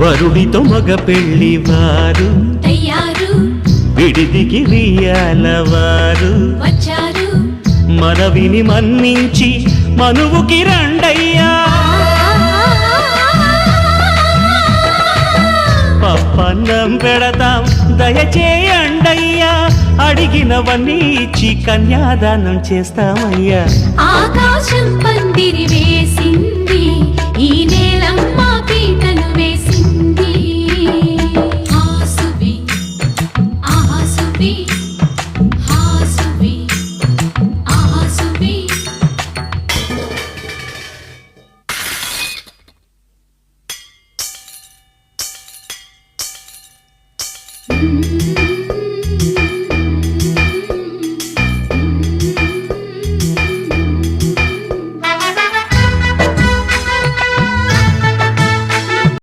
వరుడితో మగ పెళ్లి వారు తయారు, విడిదికి వియ్యాలవారు వచ్చారు, మనవిని మన్నించి మనువుకి రండయ్యా. పప్పన్నం పెడతాం దయచేయండయ్యా, అడిగినవన్నీ ఇచ్చి కన్యాదానం చేస్తామయ్యా. ఆకాశం పందిరి వేసింది, ఈ నేలమ్మ పీటలు వేసింది. హాసువి ఆహాసువి, హాసువి ఆహాసువి.